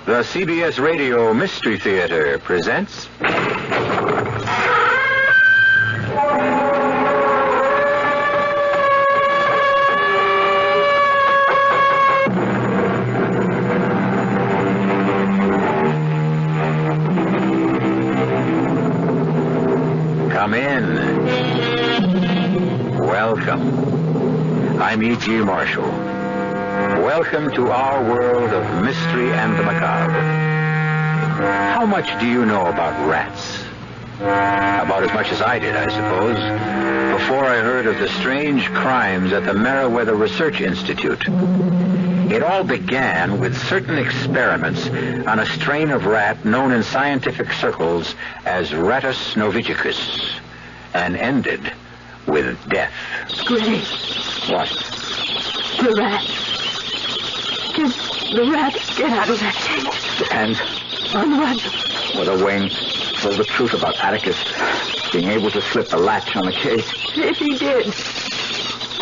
The CBS Radio Mystery Theater presents... Come in. Welcome. I'm E.G. Marshall. Welcome to our world of mystery and the macabre. How much do you know about rats? About as much as I did, I suppose, before I heard of the strange crimes at the Meriwether Research Institute. It all began with certain experiments on a strain of rat known in scientific circles as Rattus novicicus, and ended with death. Gray. What? The rat. The rat, get out of that cage. And Onward. whether Wayne told the truth about Atticus being able to slip the latch on the cage. If he did,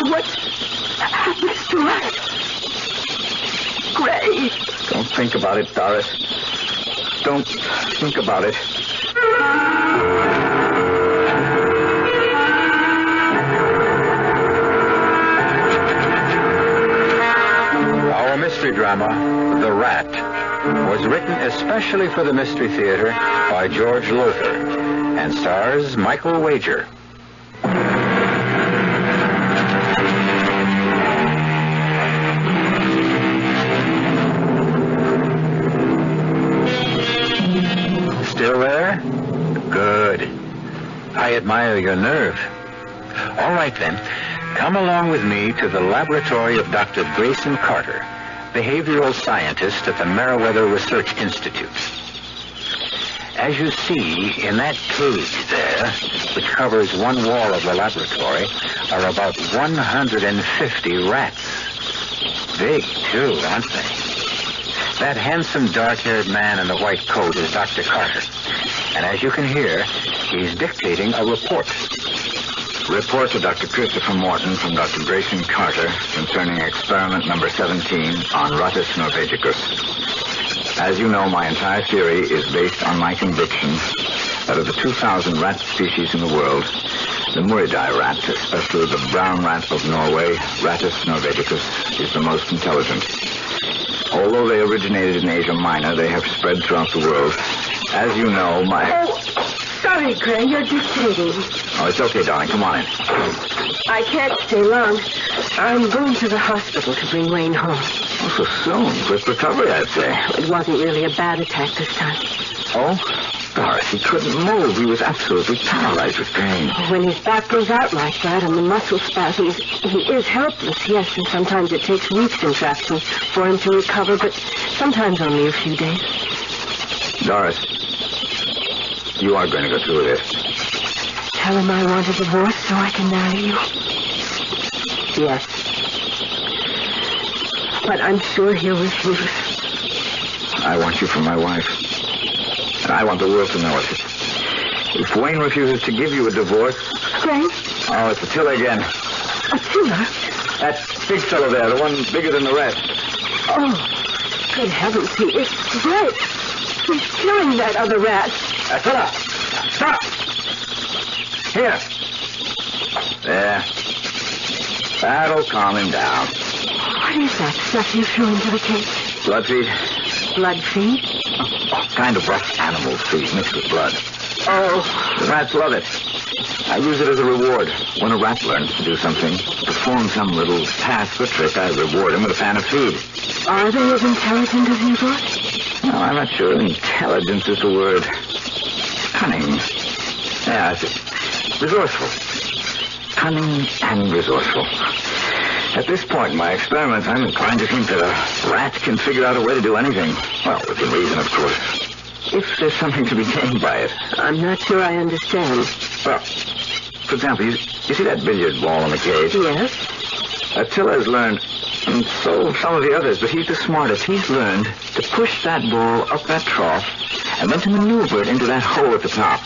what happens to us? Gray. Don't think about it, Doris. Don't think about it. Our mystery drama, The Rat, was written especially for the Mystery Theater by George Lothar and stars Michael Wager. Still there? Good. I admire your nerve. All right, then. Come along with me to the laboratory of Dr. Grayson Carter, behavioral scientist at the Meriwether Research Institute. As you see, in that cage there, which covers one wall of the laboratory, are about 150 rats. Big, too, aren't they? That handsome, dark-haired man in the white coat is Dr. Carter. And as you can hear, he's dictating a report. Report to Dr. Christopher Morton from Dr. Grayson Carter concerning experiment number 17 on Rattus novicicus. As you know, my entire theory is based on my conviction that of the 2,000 rat species in the world, the Muridae rat, especially the brown rat of Norway, Rattus novicicus, is the most intelligent. Although they originated in Asia Minor, they have spread throughout the world. As you know, Sorry, Gray, you're dictating. Oh, it's okay, darling. Come on in. I can't stay long. I'm going to the hospital to bring Wayne home. Oh, so soon. Quick recovery, I'd say. It wasn't really a bad attack this time. Oh? Doris, he couldn't move. He was absolutely paralyzed with pain. When his back goes out like that and the muscle spasms, he is helpless, yes, and sometimes it takes weeks, in fact, for him to recover, but sometimes only a few days. Doris, you are going to go through with this. Tell him I want a divorce so I can marry you. Yes. But I'm sure he'll refuse. I want you for my wife. And I want the world to know it. If Wayne refuses to give you a divorce... Gray? Oh, it's Attila again. Attila? That big fellow there, the one bigger than the rest. Oh, good heavens, he is Gray. He's killing that other rat. Attila! Stop! Here. There. That'll calm him down. What is that stuff you threw into the cage? Blood feed? Blood feed? Oh, kind of rough animal feed mixed with blood. Oh. The rats love it. I use it as a reward. When a rat learns to do something, perform some little task or trick, I reward him with a pan of food. Are they as intelligent as you thought? No, I'm not sure intelligence is the word. Cunning. Yeah, that's it. Resourceful. Cunning and resourceful. At this point in my experiments, I'm inclined to think that a rat can figure out a way to do anything. Well, within reason, of course. If there's something to be gained by it. I'm not sure I understand. Well, for example, you see that billiard ball in the cage? Yes. Attila has learned, and so have some of the others, but he's the smartest. He's learned to push that ball up that trough and then to maneuver it into that hole at the top.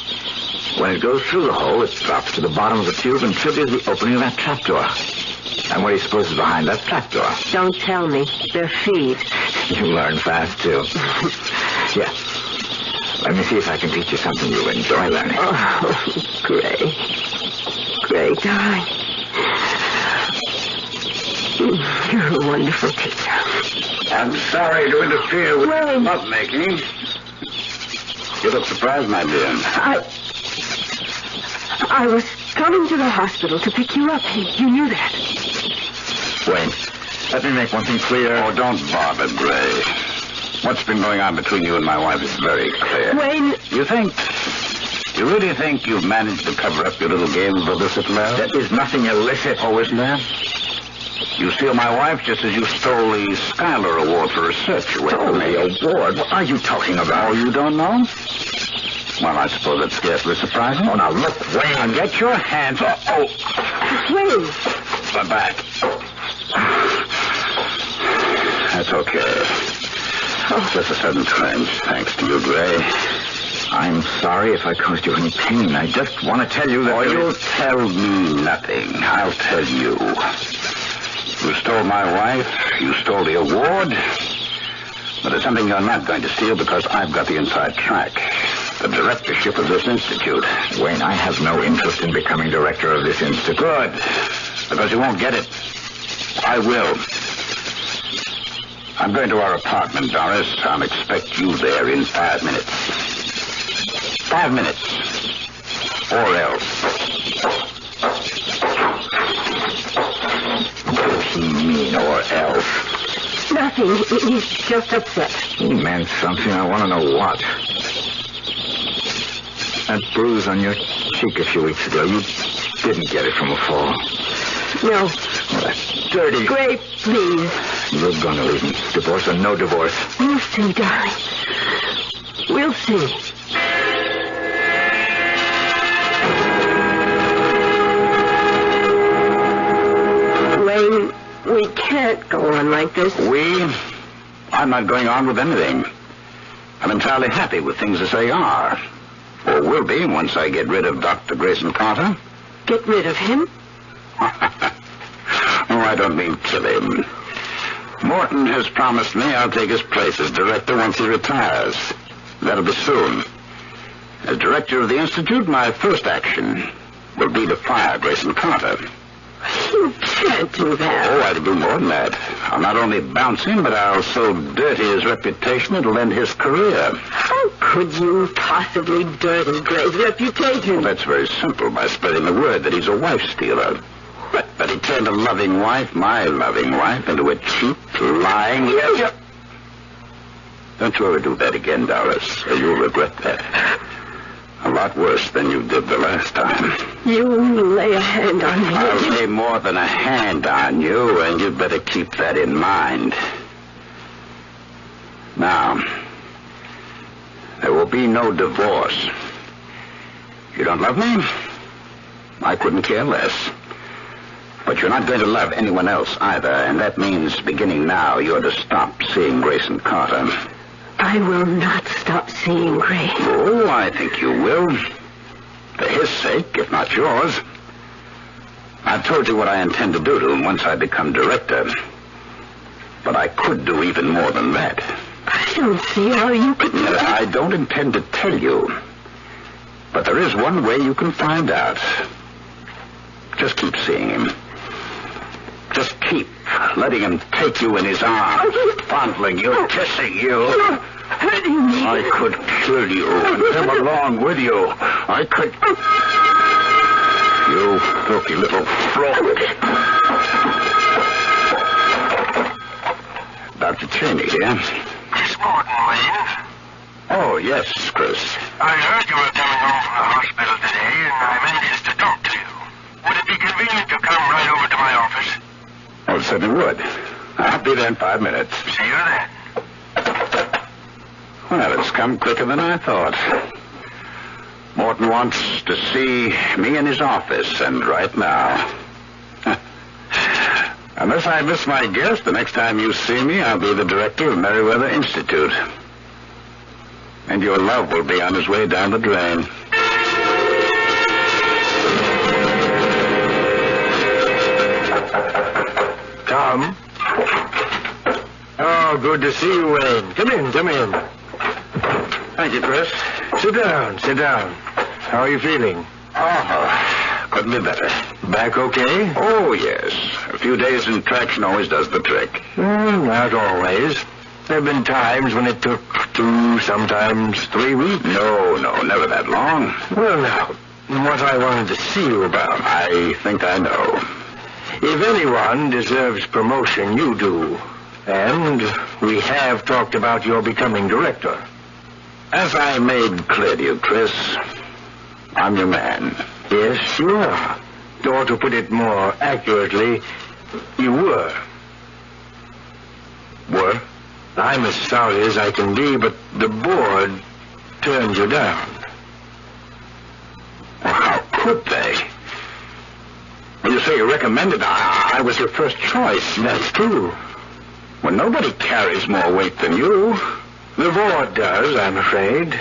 When it goes through the hole, it drops to the bottom of the tube and triggers the opening of that trapdoor. And what do you suppose is behind that trap door? Don't tell me. They're thieves. You learn fast, too. Yeah. Let me see if I can teach you something you'll enjoy learning. Oh, Gray. Gray, darling. You're a wonderful teacher. I'm sorry to interfere with Wayne. lovemaking. You look surprised, my dear. I was coming to the hospital to pick you up. You knew that. Wayne, let me make one thing clear. Oh, don't bother, Gray. What's been going on between you and my wife is very clear. Wayne. You really think you've managed to cover up your little game of illicit love? There is nothing illicit. Oh, isn't there? You steal my wife just as you stole the Schuyler Award for research away from me. Award? What are you talking about? Oh, you don't know? Well, I suppose that's scarcely surprising. Oh, now look, Wayne. Now get your hands off. Oh. Wayne. My back. That's okay. Oh, just a sudden twinge, thanks to you, Gray. I'm sorry if I caused you any pain. I just want to tell you that... Oh, you'll tell me nothing. I'll tell you. You stole my wife. You stole the award. But there's something you're not going to steal because I've got the inside track. The directorship of this institute. Wayne, I have no interest in becoming director of this institute. Good. Because you won't get it. I will. I'm going to our apartment, Doris. I'll expect you there in 5 minutes. 5 minutes. Or else. What does he mean, or else? Nothing. He's just upset. He meant something. I want to know what. That bruise on your cheek a few weeks ago, you didn't get it from a fall. No. Well, that's dirty. Gray, please. You're going to leave me. Divorce or no divorce. We'll see, darling. We'll see. Wayne, we can't go on like this. I'm not going on with anything. I'm entirely happy with things as they are. Or will be once I get rid of Dr. Grayson Carter. Get rid of him? Oh, I don't mean kill him. Morton has promised me I'll take his place as director once he retires. That'll be soon. As director of the Institute, my first action will be to fire Grayson Carter. You can't do that. Oh, I'll do more than that. I'll not only bounce him, but I'll so dirty his reputation it'll end his career. How could you possibly dirty Gray's reputation? Well, that's very simple, by spreading the word that he's a wife-stealer. But he turned a loving wife, my loving wife, into a cheap, lying... Don't you ever do that again, Doris, or you'll regret that. A lot worse than you did the last time. You lay a hand on me. I'll lay more than a hand on you, and you'd better keep that in mind. Now, there will be no divorce. You don't love me? I couldn't care less. But you're not going to love anyone else either, and that means beginning now you're to stop seeing Grayson Carter. I will not stop seeing Gray. Oh, I think you will. For his sake, if not yours. I've told you what I intend to do to him once I become director. But I could do even more than that. I don't see how you could... I don't intend to tell you. But there is one way you can find out. Just keep seeing him. Just keep letting him take you in his arms, fondling you, kissing you. You're hurting me. I could kill you and him along with you. I could... You filthy little fraud. Dr. Cheney here. Miss Morton, Wayne. Oh, yes, Chris. I heard you were coming home from the hospital today, and I'm anxious to talk to you. Would it be convenient to come right over to my office? Oh, it certainly would. I'll be there in 5 minutes. See you then. Well, it's come quicker than I thought. Morton wants to see me in his office, and right now. Unless I miss my guess, the next time you see me, I'll be the director of Meriwether Institute. And your love will be on his way down the drain. come. Oh, good to see you, Wayne. Come in. Thank you, Chris. Sit down. How are you feeling? Oh, couldn't be better. Back okay? Oh, yes. A few days in traction always does the trick. Not always. There have been times when it took 2, sometimes 3 weeks. No, never that long. Well, now, what I wanted to see you about. I think I know. If anyone deserves promotion, you do. And we have talked about your becoming director. As I made clear to you, Chris, I'm your man. Yes, you are. Or to put it more accurately, you were. Were? I'm as sorry as I can be, but the board turned you down. Well, how could they? When you say you recommended, I was your first choice. That's true. Well, nobody carries more weight than you. The board does, I'm afraid.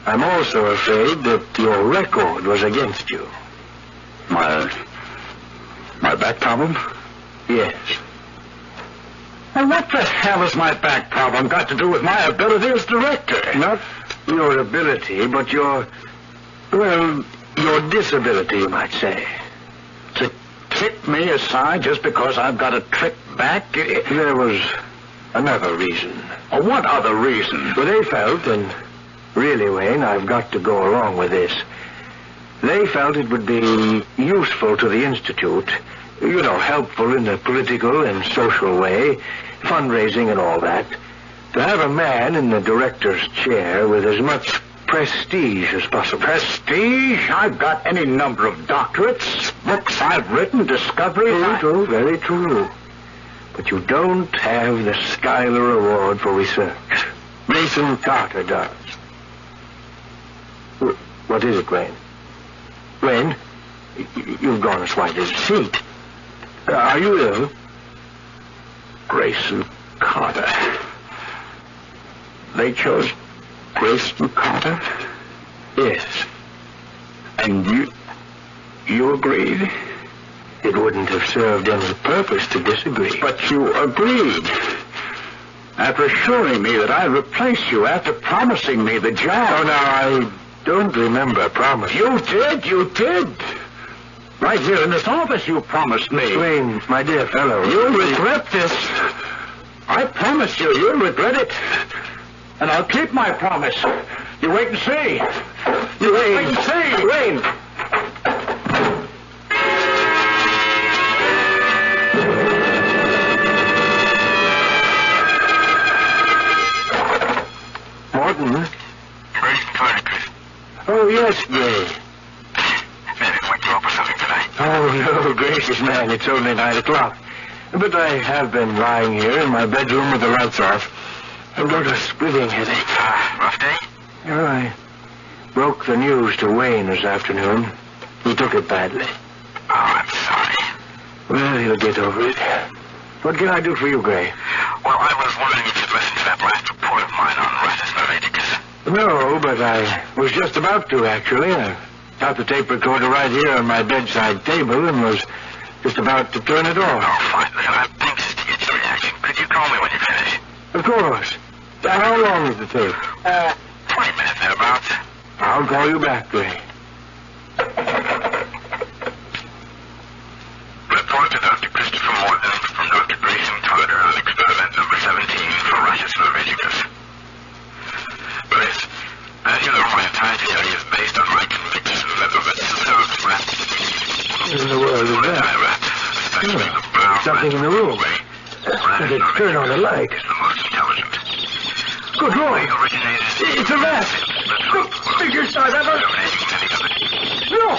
I'm also afraid that your record was against you. My back problem? Yes. And what the hell has my back problem got to do with my ability as director? Not your ability, but your disability, you might say. To kick me aside just because I've got a trick back? There was another reason. What other reason? Well, they felt, and really, Wayne, I've got to go along with this. They felt it would be useful to the Institute, helpful in a political and social way, fundraising and all that, to have a man in the director's chair with as much prestige as possible. Prestige? I've got any number of doctorates, books I've written, discoveries. True, very true. But you don't have the Schuyler Award for research. Mason Carter does. What is it, Wayne? Wayne, you've gone as white as a sheet. Are you ill? Grayson Carter. They chose Grayson Carter? Yes. And you agreed? It wouldn't have served any purpose to disagree. But you agreed. After assuring me that I'd replace you, after promising me the job. Oh, now, I don't remember promising. You did. Right here in this office you promised me. Wayne, my dear fellow. You'll regret this. I promise you'll regret it. And I'll keep my promise. You wait and see. You wait and see. Wayne. Morton? Grayson Carter, Chris. Oh, yes, Gray. Maybe wake you up or something tonight. Oh, no, gracious man, it's only 9 o'clock. But I have been lying here in my bedroom with the lights off. I've got a splitting headache. Rough day? Oh, I broke the news to Wayne this afternoon. He took it badly. Oh, I'm sorry. Well, he'll get over it. What can I do for you, Gray? Well, I was wondering if you'd listened to that last report of mine on Russ's Leviticus. No, but I was just about to, actually. I got the tape recorder right here on my bedside table and was just about to turn it off. Oh, fine. Listen, I'm anxious to get your reaction. Could you call me when you finish? Of course. How long is the tape? 20 minutes, thereabouts. I'll call you back, Gray. Report to Dr. Christopher Morton from Dr. Grayson Carter on experiment number 17 for Russ's Leviticus. Chris, as you know, my entire theory is based on my conviction that the served rat species. What in the world is that? Especially the brown Something in the room. They turn on the light. is the most intelligent. Good Lord. Originated It's a rat. The biggest I've ever... No!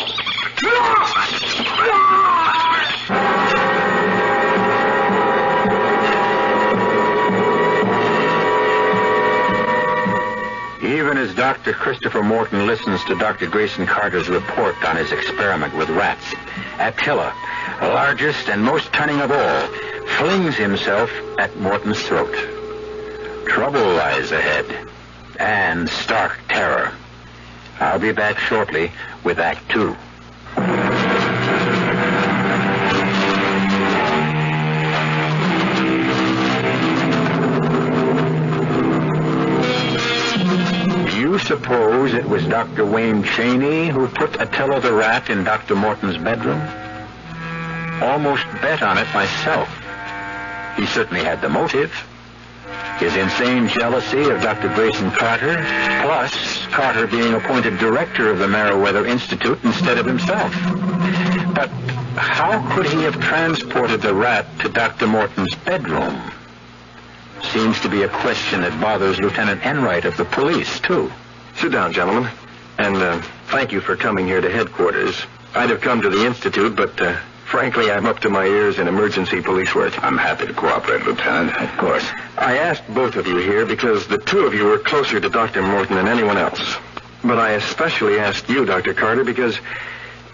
Even as Dr. Christopher Morton listens to Dr. Grayson Carter's report on his experiment with rats, Attila, largest and most cunning of all, flings himself at Morton's throat. Trouble lies ahead, and stark terror. I'll be back shortly with Act 2. suppose it was Dr. Wayne Cheney who put Attila the rat in Dr. Morton's bedroom? Almost bet on it myself. He certainly had the motive. His insane jealousy of Dr. Grayson Carter, plus Carter being appointed director of the Meriwether Institute instead of himself. But how could he have transported the rat to Dr. Morton's bedroom? Seems to be a question that bothers Lieutenant Enright of the police, too. Sit down, gentlemen. And thank you for coming here to headquarters. I'd have come to the Institute, but frankly, I'm up to my ears in emergency police work. I'm happy to cooperate, Lieutenant. Of course. I asked both of you here because the two of you were closer to Dr. Morton than anyone else. But I especially asked you, Dr. Carter, because,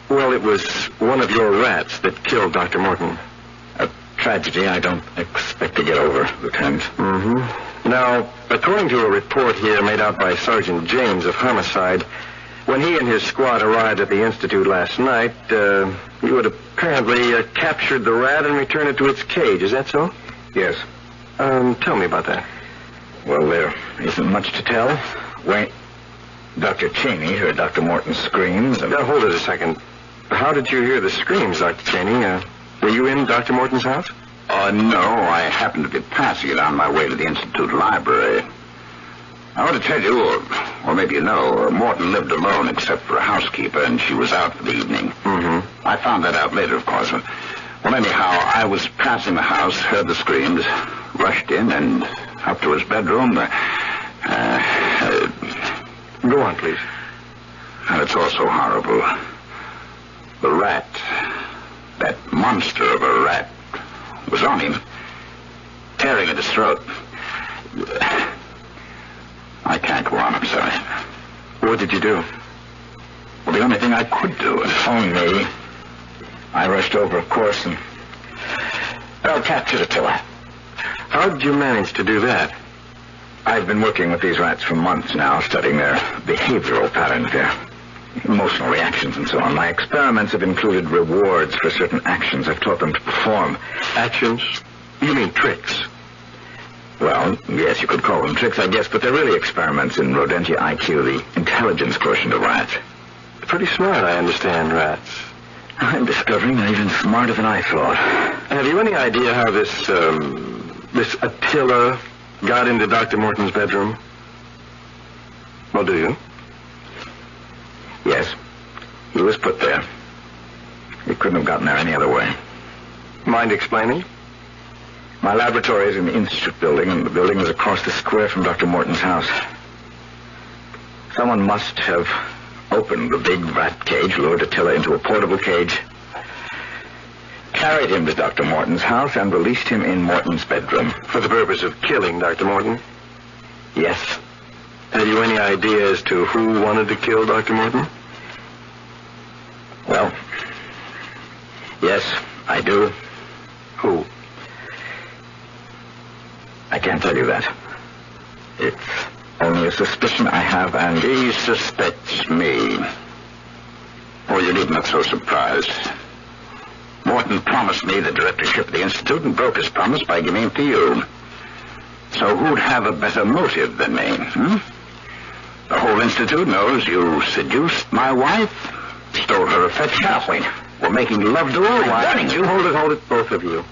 well, it was one of your rats that killed Dr. Morton. A tragedy I don't expect to get over, Lieutenant. Mm-hmm. Now, according to a report here made out by Sergeant James of Homicide, when he and his squad arrived at the Institute last night, you had apparently captured the rat and returned it to its cage. Is that so? Yes. Tell me about that. Well, there isn't much to tell. Wait. Dr. Cheney heard Dr. Morton's screams and... Now, hold it a second. How did you hear the screams, Dr. Cheney? Were you in Dr. Morton's house? No, I happened to be passing it on my way to the Institute library. I want to tell you, or maybe you know, Morton lived alone except for a housekeeper, and she was out for the evening. Mm-hmm. I found that out later, of course. Well, anyhow, I was passing the house, heard the screams, rushed in, and up to his bedroom. Go on, please. And it's all so horrible. The rat, that monster of a rat, was on him, tearing at his throat. I can't go on, I'm sorry. What did you do? Well, the only thing I could do is phone me. I rushed over, of course, and... Well, captured Attila. How did you manage to do that? I've been working with these rats for months now, studying their behavioral patterns, their emotional reactions, and so on. My experiments have included rewards for certain actions I've taught them to perform. Actions? You mean tricks? Well, yes, you could call them tricks, I guess, but they're really experiments in rodentia IQ, the intelligence quotient of rats. Pretty smart, I understand, rats. I'm discovering they're even smarter than I thought. Have you any idea how this Attila got into Dr. Morton's bedroom? Well, do you? Yes. He was put there. He couldn't have gotten there any other way. Mind explaining? My laboratory is in the Institute building, and the building is across the square from Dr. Morton's house. Someone must have opened the big rat cage, lured Attila into a portable cage, carried him to Dr. Morton's house, and released him in Morton's bedroom. For the purpose of killing Dr. Morton? Yes. Have you any idea as to who wanted to kill Dr. Morton? Well, yes, I do. Who? I can't tell you that. It's only a suspicion I have, and he suspects me. Oh, you needn't look so surprised. Morton promised me the directorship of the Institute and broke his promise by giving it to you. So who'd have a better motive than me, The whole Institute knows you seduced my wife, stole her affection, were making love to her while... You hold it, both of you.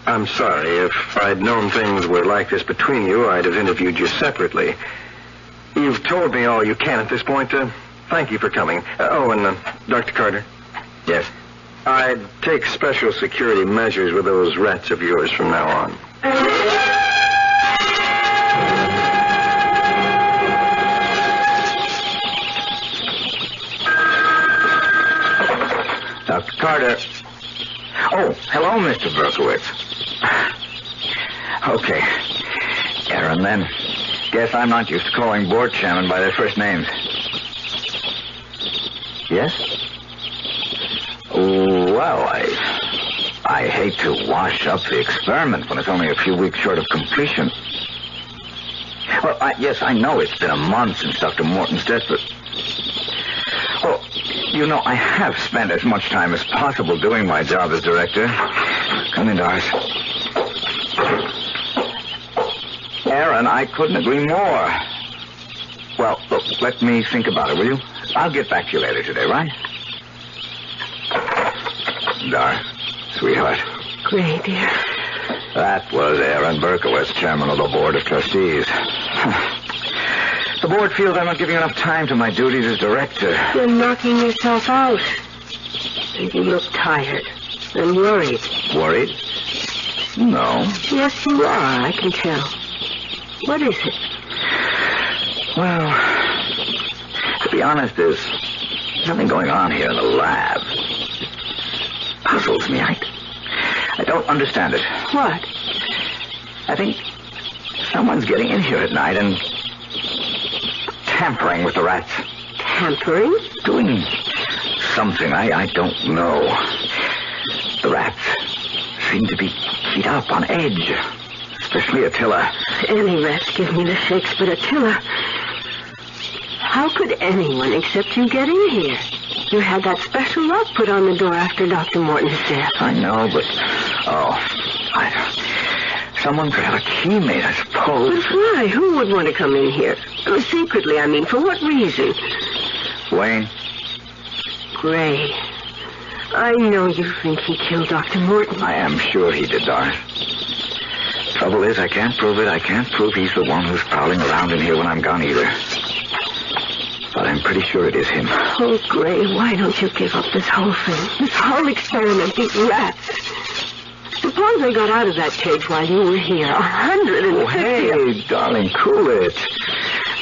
I'm sorry. If I'd known things were like this between you, I'd have interviewed you separately. You've told me all you can at this point. Thank you for coming. Dr. Carter? Yes? I'd take special security measures with those rats of yours from now on. Dr. Carter. Oh, hello, Mr. Berkowitz. Okay. Aaron, then. Guess I'm not used to calling board chairmen by their first names. Yes? Well, I hate to wash up the experiment when it's only a few weeks short of completion. Well, yes, I know it's been a month since Dr. Morton's death, but... Well, you know, I have spent as much time as possible doing my job as director. Come in, Doris. Aaron, I couldn't agree more. Well, look, let me think about it, will you? I'll get back to you later today, right? Dar, sweetheart. Gray, dear. That was Aaron Berkowitz, chairman of the Board of Trustees. The board feels I'm not giving enough time to my duties as director. You're knocking yourself out. And you look tired and worried. Worried? No. Yes, you are, I can tell. What is it? Well, to be honest, there's something going on here in the lab. Puzzles me. I don't understand it. What? I think someone's getting in here at night and tampering with the rats. Tampering? Doing something I don't know. The rats seem to be keyed up on edge, especially Attila. Any rats give me the shakes, but Attila... How could anyone except you get in here? You had that special lock put on the door after Dr. Morton's death. I know, but... someone could have a key made, I suppose. But why? Who would want to come in here? Secretly, I mean. For what reason? Wayne? Gray. I know you think he killed Dr. Morton. I am sure he did, Doris. Trouble is, I can't prove it. I can't prove he's the one who's prowling around in here when I'm gone either. But I'm pretty sure it is him. Oh, Gray, why don't you give up this whole thing? This whole experiment, these rats. Suppose they got out of that cage while you were here. 150. Oh, hey, darling, cool it.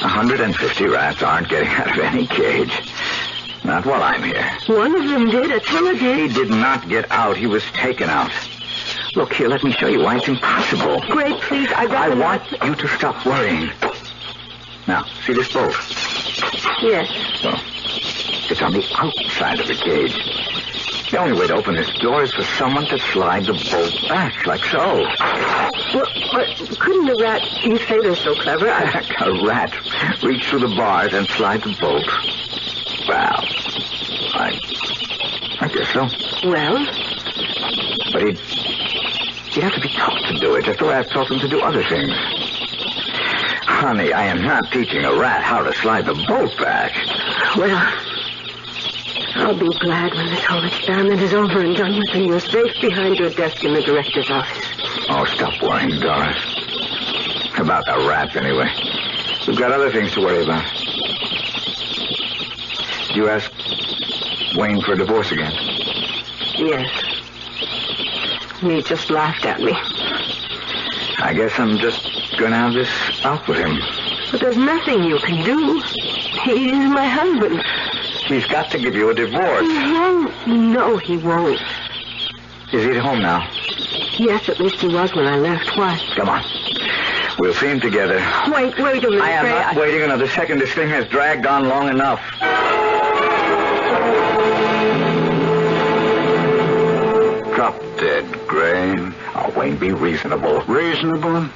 150 rats aren't getting out of any cage. Not while I'm here. One of them did. Attila did. He did not get out. He was taken out. Look here, let me show you why it's impossible. Gray, please, I want you to stop worrying. Now, see this bolt? Yes. Well, it's on the outside of the cage. The only way to open this door is for someone to slide the bolt back, like so. Well, couldn't a rat... You say they're so clever. A rat reach through the bars and slide the bolt. Well, I guess so. Well? But he'd have to be taught to do it, just the way I've taught him to do other things. Honey, I am not teaching a rat how to slide the bolt back. Well, I'll be glad when this whole experiment is over and done with and you're safe behind your desk in the director's office. Oh, stop worrying, Doris. About the rats, anyway. We've got other things to worry about. Did you ask Wayne for a divorce again? Yes. He just laughed at me. I guess I'm just going to have this out with him. But there's nothing you can do. He is my husband. He's got to give you a divorce. He won't. No, he won't. Is he at home now? Yes, at least he was when I left. Why? Come on. We'll see him together. Wait a minute, I am not waiting another second. This thing has dragged on long enough. Drop dead, Gray. Oh, Wayne, be reasonable. Reasonable?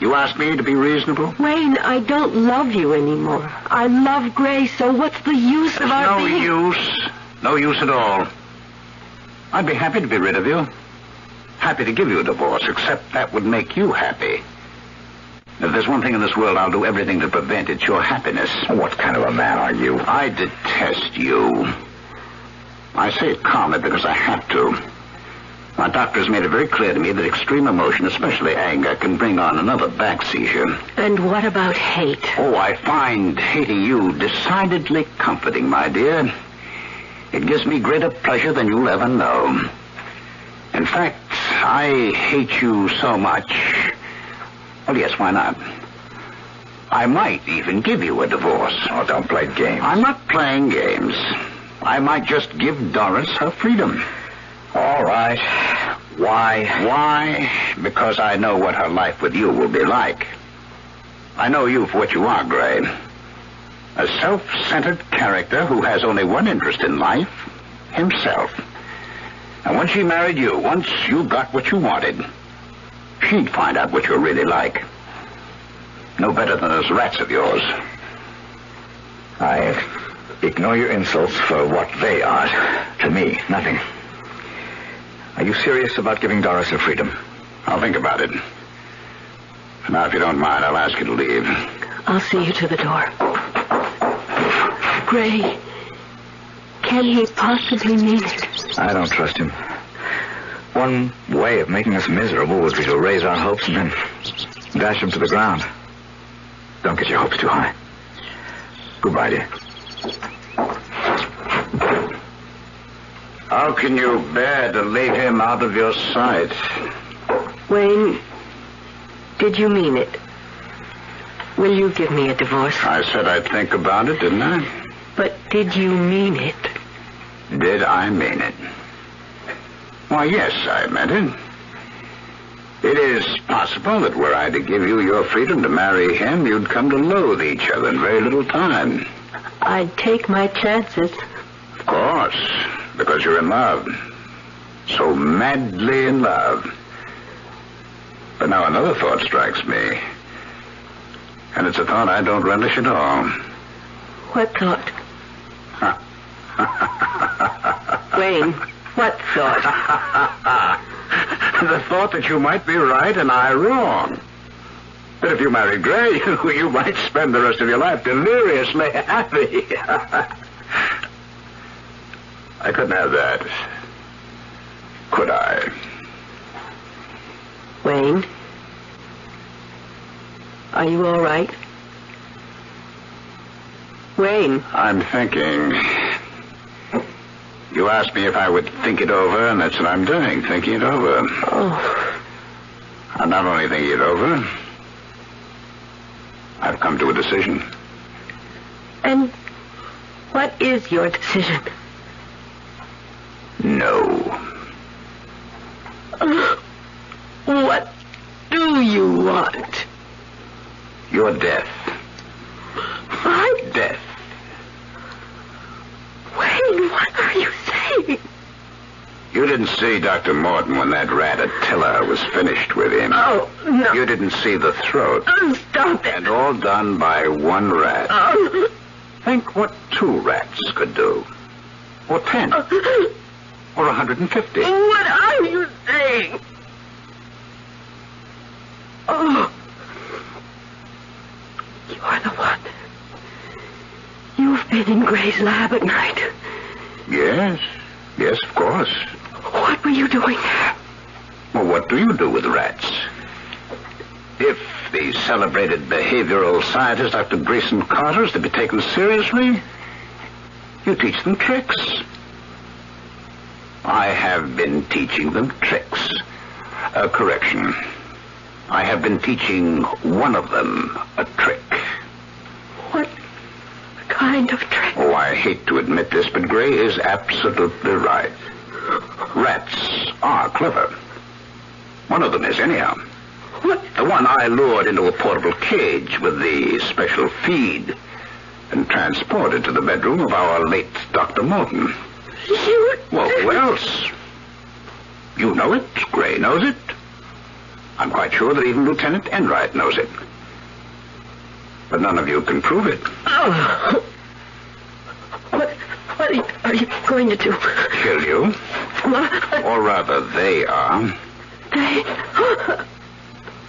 You asked me to be reasonable? Wayne, I don't love you anymore. I love Gray, so what's the use of our No being... use. No use at all. I'd be happy to be rid of you. Happy to give you a divorce, except that would make you happy. If there's one thing in this world I'll do everything to prevent, it's your happiness. What kind of a man are you? I detest you. I say it calmly because I have to. My doctor has made it very clear to me that extreme emotion, especially anger, can bring on another back seizure. And what about hate? Oh, I find hating you decidedly comforting, my dear. It gives me greater pleasure than you'll ever know. In fact, I hate you so much. Well, yes, why not? I might even give you a divorce. Oh, don't play games. I'm not playing games. I might just give Doris her freedom. All right. Why? Why? Because I know what her life with you will be like. I know you for what you are, Gray. A self-centered character who has only one interest in life, himself. And once she married you, once you got what you wanted, she'd find out what you're really like. No better than those rats of yours. I ignore your insults for what they are. To me, nothing. Are you serious about giving Doris her freedom? I'll think about it. Now, if you don't mind, I'll ask you to leave. I'll see you to the door. Gray, can he possibly mean it? I don't trust him. One way of making us miserable would be to raise our hopes and then dash them to the ground. Don't get your hopes too high. Goodbye, dear. How can you bear to leave him out of your sight? Wayne, did you mean it? Will you give me a divorce? I said I'd think about it, didn't I? But did you mean it? Did I mean it? Why, yes, I meant it. It is possible that were I to give you your freedom to marry him, you'd come to loathe each other in very little time. I'd take my chances. Of course, because you're in love. So madly in love. But now another thought strikes me. And it's a thought I don't relish at all. What thought? Wayne, what thought? The thought that you might be right and I wrong. That if you married Gray, you might spend the rest of your life deliriously happy. I couldn't have that. Could I? Wayne, are you all right? Wayne. I'm thinking. You asked me if I would think it over, and that's what I'm doing, thinking it over. Oh. I'm not only thinking it over, I've come to a decision. And what is your decision? No. What do you want? Your death. My Death. Wayne, what are you saying? You didn't see Dr. Morton when that rat Attila was finished with him. Oh, no. You didn't see the throat. Stop it. And all done by one rat. Oh. Think what 2 rats could do. Or 10. Or 150. What are you saying? Oh. You're the one. You've been in Gray's lab at night. Yes. Yes, of course. What were you doing there? Well, what do you do with rats? If the celebrated behavioral scientist Dr. Grayson Carter is to be taken seriously, you teach them tricks. I have been teaching them tricks. Correction. I have been teaching one of them a trick. What kind of trick? Oh, I hate to admit this, but Gray is absolutely right. Rats are clever. One of them is, anyhow. What? The one I lured into a portable cage with the special feed and transported to the bedroom of our late Dr. Morton. You... Well, who else? You know it. Gray knows it. I'm quite sure that even Lieutenant Enright knows it. But none of you can prove it. Oh. What are you going to do? Kill you. Or rather, they are. They...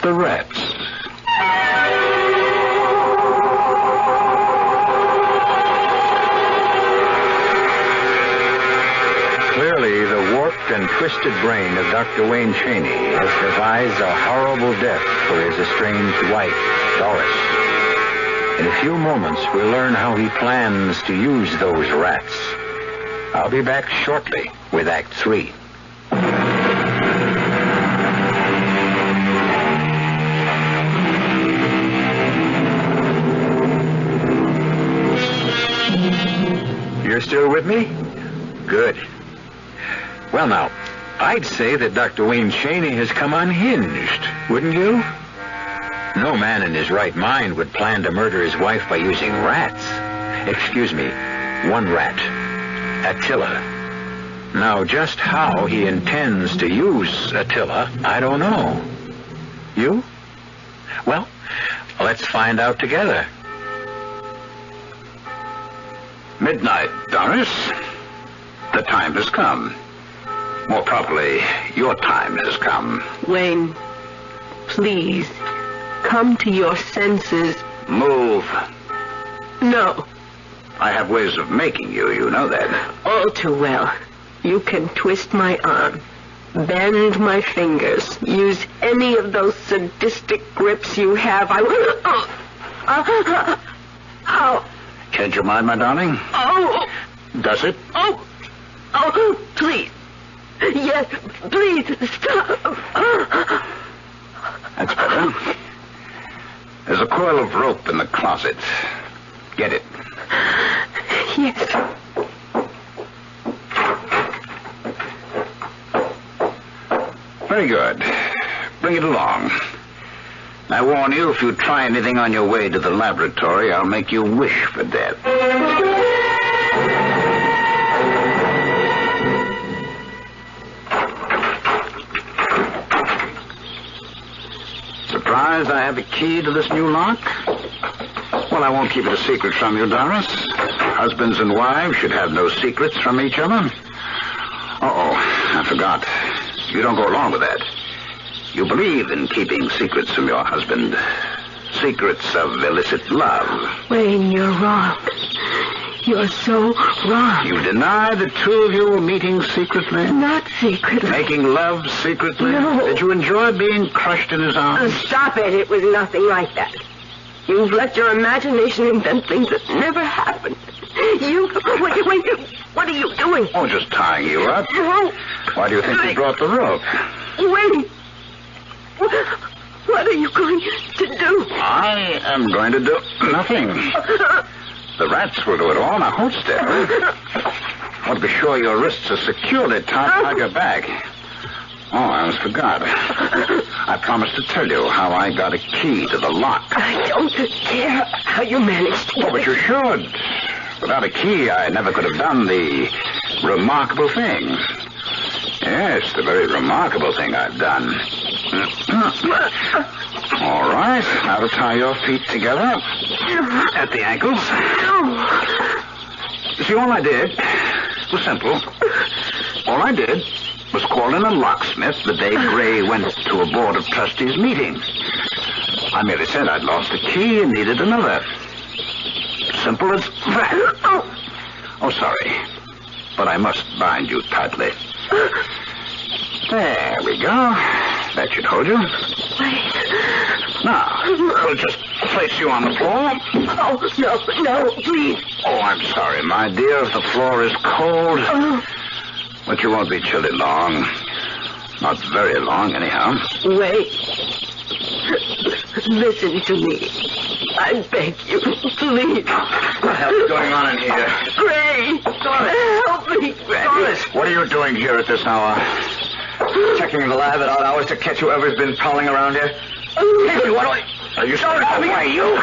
The rats. Clearly, the warped and twisted brain of Dr. Wayne Chaney has devised a horrible death for his estranged wife, Doris. In a few moments, we'll learn how he plans to use those rats. I'll be back shortly with Act 3. You're still with me? Good. Well, now, I'd say that Dr. Wayne Chaney has come unhinged, wouldn't you? No man in his right mind would plan to murder his wife by using rats. Excuse me, one rat. Attila. Now, just how he intends to use Attila, I don't know. You? Well, let's find out together. Midnight, Doris. The time has come. More properly, your time has come. Wayne, please, come to your senses. Move. No. I have ways of making you. You know that. All too well. You can twist my arm, bend my fingers, use any of those sadistic grips you have. I will... Ow. Change your mind, my darling? Oh. Does it? Oh, please. Yes, please, stop. That's better. There's a coil of rope in the closet. Get it. Yes. Very good. Bring it along. I warn you, if you try anything on your way to the laboratory, I'll make you wish for death. Surprised I have a key to this new lock? Well, I won't keep it a secret from you, Doris. Husbands and wives should have no secrets from each other. Uh-oh, I forgot. You don't go along with that. You believe in keeping secrets from your husband. Secrets of illicit love. Wayne, you're wrong. You're so wrong. You deny the two of you were meeting secretly? Not secretly. Making love secretly? No. Did you enjoy being crushed in his arms? Stop it. It was nothing like that. You've let your imagination invent things that never happened. Wait, what are you doing? Oh, just tying you up. No. Why do you think you brought the rope? Wait. What are you going to do? I am going to do nothing. The rats will do it all. Now, hold still. I want to be sure your wrists are securely tied behind your back. Oh, I almost forgot. I promised to tell you how I got a key to the lock. I don't care how you managed to get Oh, but you should. Without a key, I never could have done the remarkable thing. Yes, the very remarkable thing I've done. All right, now to tie your feet together at the ankles. See, all I did was simple. All I did was call in a locksmith the day Gray went to a Board of Trustees meeting. I merely said I'd lost a key and needed another. Simple as that. Oh, sorry. But I must bind you tightly. There we go. That should hold you. Wait. Now, we'll just place you on the floor. Oh, no, please. Oh, I'm sorry, my dear. The floor is cold. But you won't be chilly long. Not very long, anyhow. Wait. Listen to me. I beg you, please. What the hell's going on in here? Gray! Help me, Gray! Doris, what are you doing here at this hour? Checking the lab at odd hours to catch whoever's been prowling around here. Hey, what are you... Are you sorry for me? You...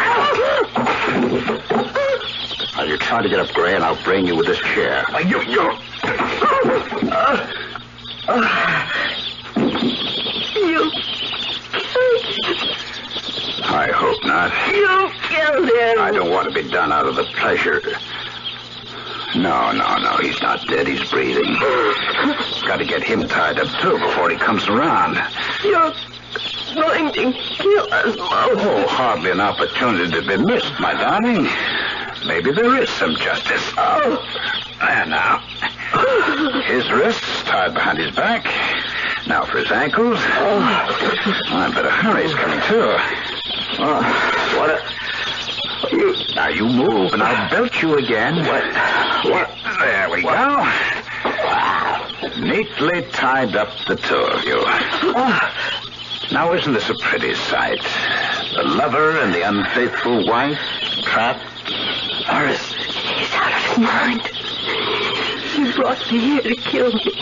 Now, you try to get up, Gray, and I'll brain you with this chair. You... You... I hope not. You killed him. I don't want to be done out of the pleasure. No, he's not dead. He's breathing. Got to get him tied up, too, before he comes around. You're going to kill us both. Oh, hardly an opportunity to be missed, my darling. Maybe there is some justice. Oh. There now. His wrists tied behind his back. Now for his ankles. I'd better hurry. He's coming, too. Now you move, and I'll belt you again. What? There we go. Neatly tied up, the two of you. Now, isn't this a pretty sight? The lover and the unfaithful wife trapped. Horace, he's out of his mind. He brought me here to kill me.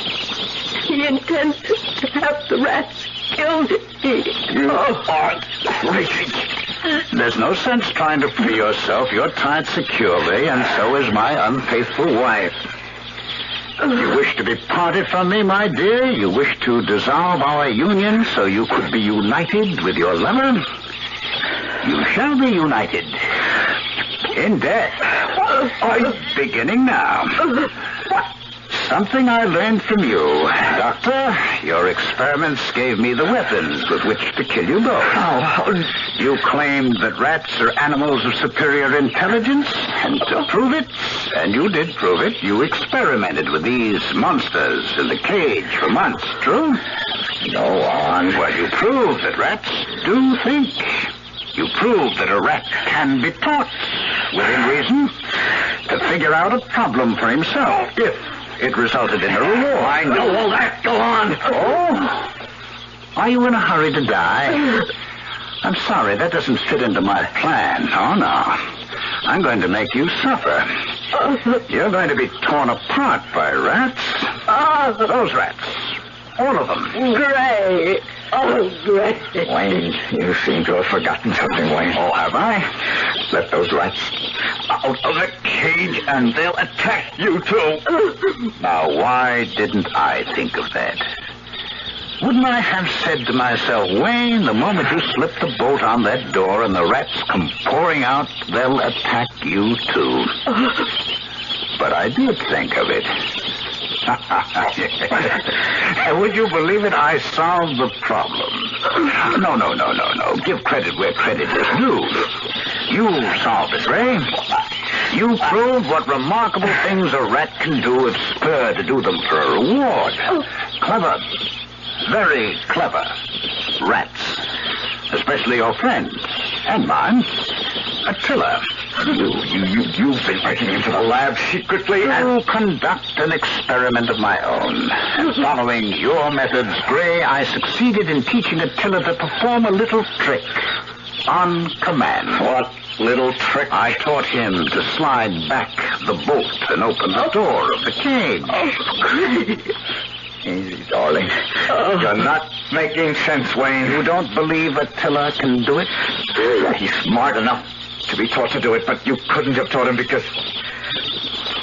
He intends to have the rats kill me. You are crazy. There's no sense trying to free yourself. You're tied securely, and so is my unfaithful wife. You wish to be parted from me, my dear? You wish to dissolve our union so you could be united with your lover? You shall be united. In death. Beginning now. Something I learned from you, Doctor. Your experiments gave me the weapons with which to kill you both. You claimed that rats are animals of superior intelligence, and to prove it, and you did prove it, you experimented with these monsters in the cage for months, true? Go on. Well, you proved that rats do think. You proved that a rat can be taught, within reason, to figure out a problem for himself, if it resulted in a reward. I know all that. Go on. Oh? Are you in a hurry to die? I'm sorry, that doesn't fit into my plan. Oh, no. I'm going to make you suffer. You're going to be torn apart by rats. Those rats. All of them. Gray. Oh, Gray. Wayne, you seem to have forgotten something, Wayne. Oh, have I? Let those rats out of the cage and they'll attack you too. Now, why didn't I think of that? Wouldn't I have said to myself, Wayne, the moment you slip the bolt on that door and the rats come pouring out, they'll attack you too. But I did think of it. Would you believe it? I solved the problem. No. Give credit where credit is due. You solved it, Ray. You proved what remarkable things a rat can do if spurred to do them for a reward. Clever. Very clever. Rats. Especially your friends. And mine. Attila. You've been breaking into the lab secretly to conduct an experiment of my own. And following your methods, Gray, I succeeded in teaching Attila to perform a little trick. On command. What little trick? I taught him to slide back the bolt and open the door of the cage. Easy, darling. You're not making sense, Wayne. You don't believe Attila can do it? He's smart enough to be taught to do it, but you couldn't have taught him because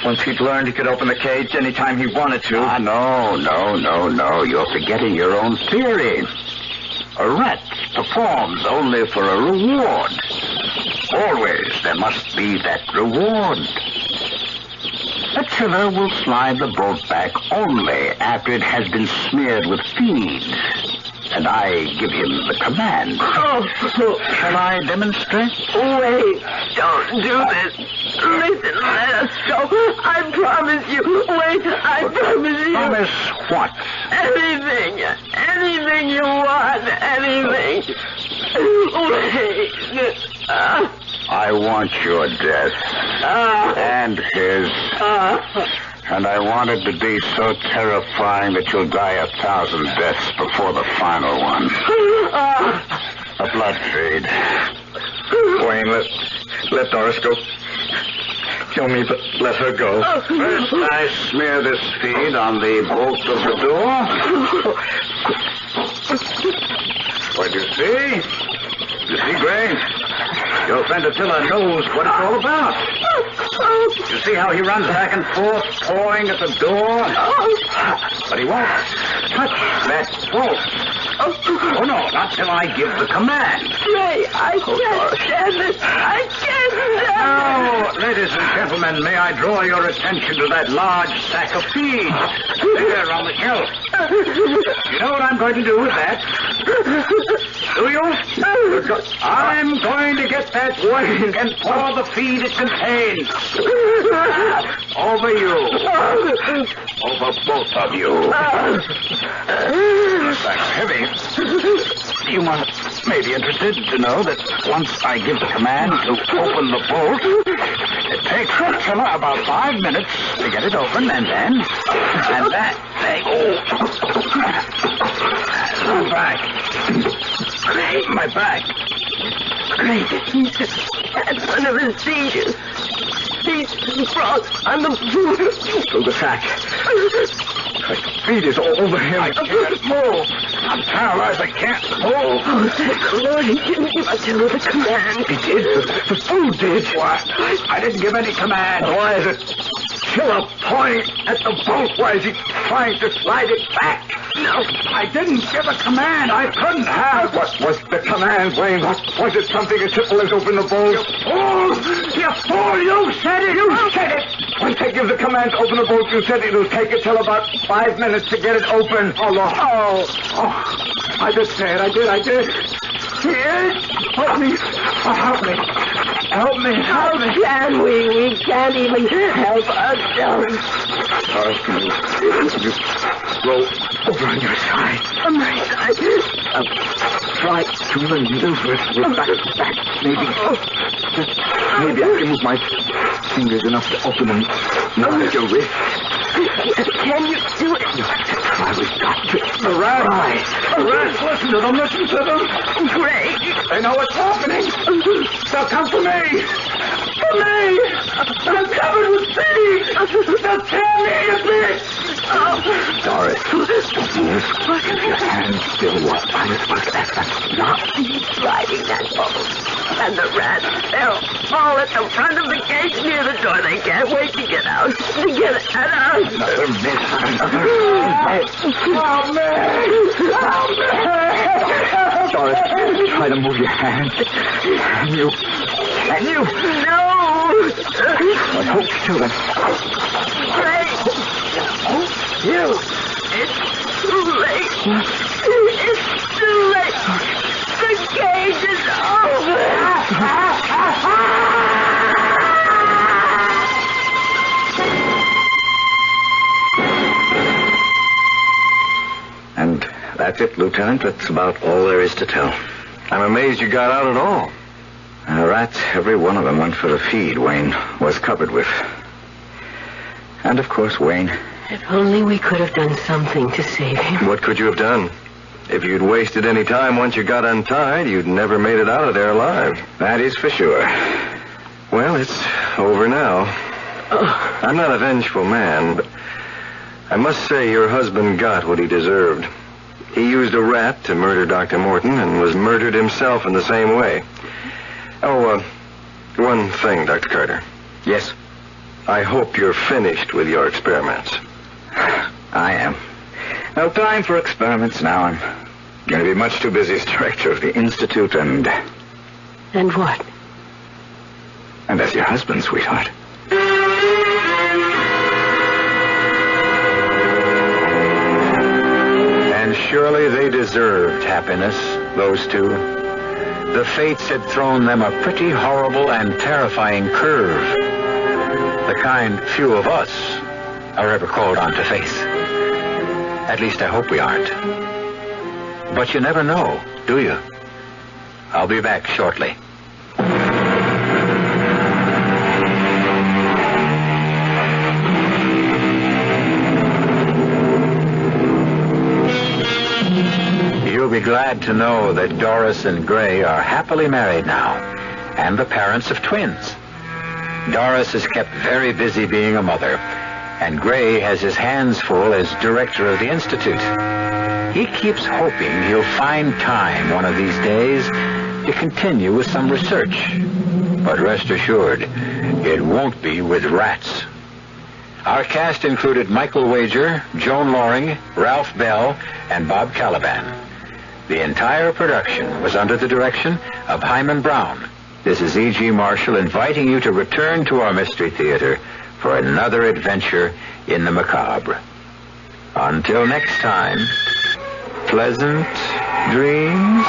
once he'd learned he could open the cage anytime he wanted to. No. You're forgetting your own theory. A rat performs only for a reward. Always there must be that reward. Attila will slide the bolt back only after it has been smeared with feed. And I give him the command. Shall I demonstrate? Wait, don't do this. Listen, let us go. I promise you. Wait, I promise you. Promise what? Anything. Anything you want. Anything. Wait. I want your death. And his. And I want it to be so terrifying that you'll die 1,000 deaths before the final one. A blood feed. Wayne, let Doris go. Kill me, but let her go. First, I smear this feed on the bolt of the door. What you see? You see, Gray? Your friend Attila knows what it's all about. You see how he runs back and forth, pawing at the door? But he won't touch that bolt. Oh, no, not till I give the command. Ray, I can't stand this. I can't stand it. Now, ladies and gentlemen, may I draw your attention to that large sack of feed there on the shelf. You know what I'm going to do with that? Do you? I'm going to get that wing and pour the feed it contains. Over you. Over both of you. The sack's heavy. You may be interested to know that once I give the command to open the bolt, it takes Attila about 5 minutes to get it open, and that thing. My back. My back. Great. That's one of his seizures. He's brought on the floor. Through the sack. My feet is all over him. I can't move. I'm paralyzed. I can't move. Oh, thank the Lord, he didn't give Attila the command. He did. The food did. What? I didn't give any command. Why is it Attila pointing at the boat? Why is he trying to slide it back? No, I didn't give a command. I couldn't have. What was the command, Wayne? What was it? Something as simple as open the bolt? You fool! You fool! You said it! You said it! Wait, give the command to open the bolt. You said it'll take it till about 5 minutes to get it open. Oh, Lord. Oh. I did say it. I did. Here. Help me. Oh, help me. Help me. Can we? We can't even help ourselves. Can you roll over on your side? On my side. Try to maneuver it back. Maybe I can move my fingers enough to open and knot your wrist. Can you do it? We've got to. The rats, listen to them. Great. They know what's happening. They'll come to me. I'm covered with thieves. They'll tear me to bits. Doris, don't move. Keep your hands still while I Not sliding that bolt. And the rats, they'll fall at the front of the gate near the door. They can't wait to get out. Get at us. Another miss. Help me! Doris, try to move your hand. Can you? No! I hope so. Great! You! It's too late. It's too late. The cage is over. And that's it, Lieutenant. That's about all there is to tell. I'm amazed you got out at all. The rats, every one of them went for the feed Wayne was covered with. And, of course, Wayne. If only we could have done something to save him. What could you have done? If you'd wasted any time once you got untied, you'd never made it out of there alive. That is for sure. Well, it's over now. I'm not a vengeful man, but I must say your husband got what he deserved. He used a rat to murder Dr. Morton and was murdered himself in the same way. Oh, one thing, Dr. Carter. Yes? I hope you're finished with your experiments. I am. No time for experiments now. I'm going to be much too busy as director of the Institute and... And what? And as your husband, sweetheart. And surely they deserved happiness, those two. The fates had thrown them a pretty horrible and terrifying curve. The kind few of us are ever called on to face. At least I hope we aren't. But you never know, do you? I'll be back shortly. You'll be glad to know that Doris and Gray are happily married now, and the parents of twins. Doris is kept very busy being a mother, and Gray has his hands full as director of the Institute. He keeps hoping he'll find time one of these days to continue with some research. But rest assured, it won't be with rats. Our cast included Michael Wager, Joan Loring, Ralph Bell, and Bob Caliban. The entire production was under the direction of Himan Brown. This is E.G. Marshall inviting you to return to our Mystery Theater for another adventure in the macabre. Until next time, pleasant dreams.